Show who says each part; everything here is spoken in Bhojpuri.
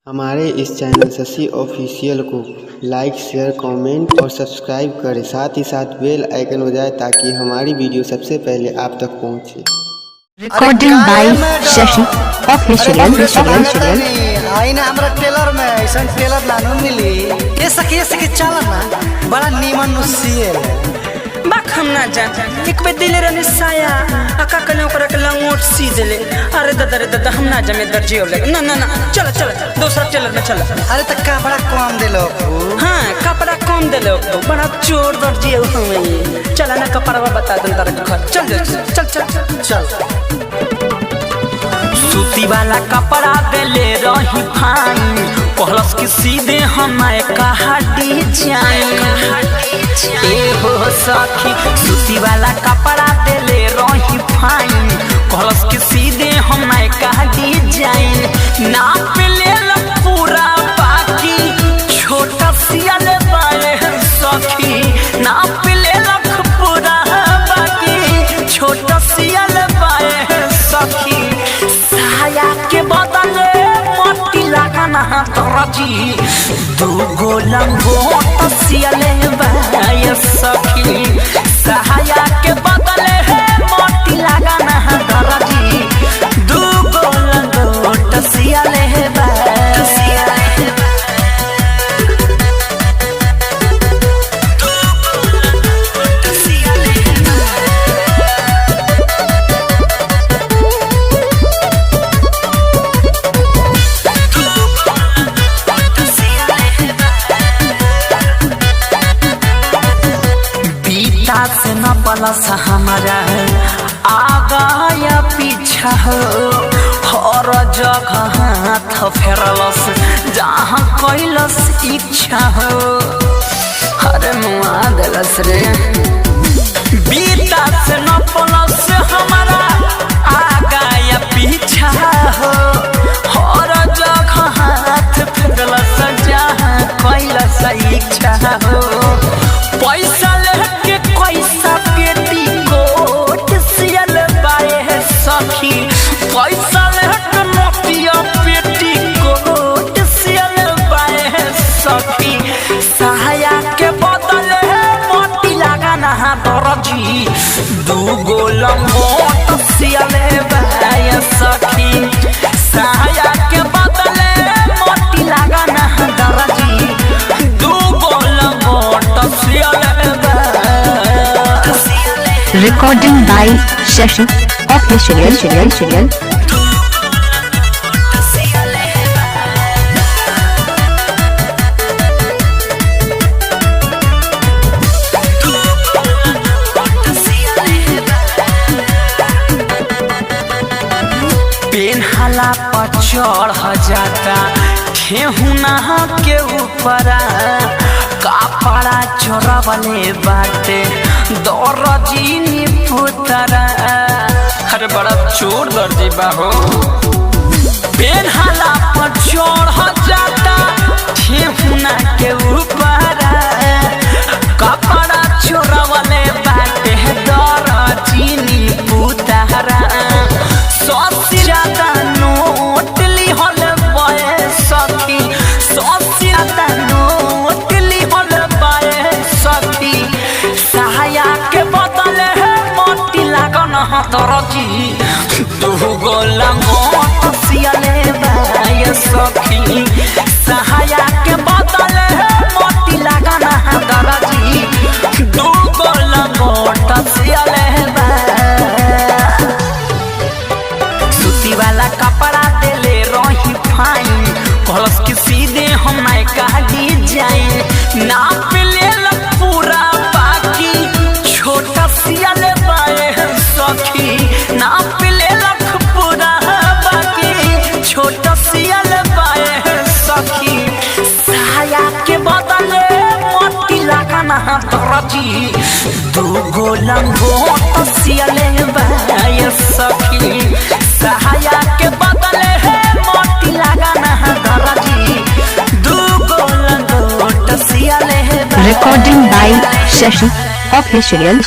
Speaker 1: हमारे इस चैनल शशि ऑफिशियल को लाइक, शेयर, कमेंट और सब्सक्राइब करें। साथ ही साथ बेल आइकन बजाएं ताकि हमारी वीडियो सबसे पहले आप तक पहुंचे।
Speaker 2: Recording by Shashi official.
Speaker 3: आई ना हमरा टेलर में ऐसा टेलर लानो मिली ये सके चल ना बड़ा नीमन नुसियल
Speaker 4: बाक हम ना जान एक पे दिले रहने साया अका कने ओकरा के लंगोट सी देले। अरे दादा हम ना जमे दर्जी हो लगे ना चल दूसरा टेलर में चल।
Speaker 3: अरे त कपड़ा कम देलो।
Speaker 4: हां कपड़ा कम देलो बड़ा चोर दर्जी हो हमें। चल ना कपड़ा बता दन तारे घर चल सूती वाला कपड़ा देले रही फाइन कहलस कि सीधे हमारे कहा डिजाइन ए हो सखी। सूती वाला कपड़ा देले रही फाइन कहलस कि सीधे हमारे कहा डिजाइन नाप ले पूरा बाकी छोटा सियल बाए सखी। नाप ले पूरा बाकी छोटा सियल बाए सखी। के बदले मोटी लगाना दर्जी दूगो लंगोट सियले बाय सखी। सहाया के बदले मोटी लगाना दर्जी दूगो लंगोट सियले बाय। से न पलस हमारा आगा या पीछा हो हर जगह हाथ फेरलस जहाँ कैलस इच्छा हो। अरे मुआ दिलस रे बीता से न पलस हमारा आगा या पीछा हो हर जगह हाथ फेरलस जहाँ कैलस इच्छा हो। पैसा लेके पैसा पेटी कोट सियल बाए सखी। पैसा लेके मोतिया पेटी कोट सियल बाए सखी। सहाया के बदले मोती लगाना दर्जी दूगो लंगोट सियल बाए सखी। सहाया के बदले मोती लगाना दर्जी दूगो लंगोट सियल।
Speaker 2: Recording by Shashi official.
Speaker 4: पेनहला पर चढ़ जाता ठेहुना के ऊपर कपड़ा चोरवले बाटे दर्जी नी पुतरा। अरे बड़ा चोर दर्जी बाहो। पेनहला पर चढ़ जाता ठेहुना के ऊपर कपड़ा चोरवले बाटे दर्जी नी पुतरा। सबसे ज्यादा नोट लिहल बाए सखी। सबसे ज्यादा नोट लिहल बाए सखी। सहाया के बदले मोती लगन दर्जी दूगो लंगोट सियले बाए सखी। सहाया के बदले मोती लगन दर्जी दूगो लंगोट सियले वाला कपड़ा देले रही फाइन कहलस कि सीधे हमारे कहा डिजाइन नाप ले पूरा बाकी छोटा सियल बाए सखी। नाप ले पूरा बाकी छोटा सियल बाए सखी। सहाया के बदले मोती लगाना दर्जी दूगो लंगोट सियले बाए सखी। सहाया के बदले मोती लगाना दर्जी दूगो लंगोट सियले।
Speaker 2: Recording by Shashi official.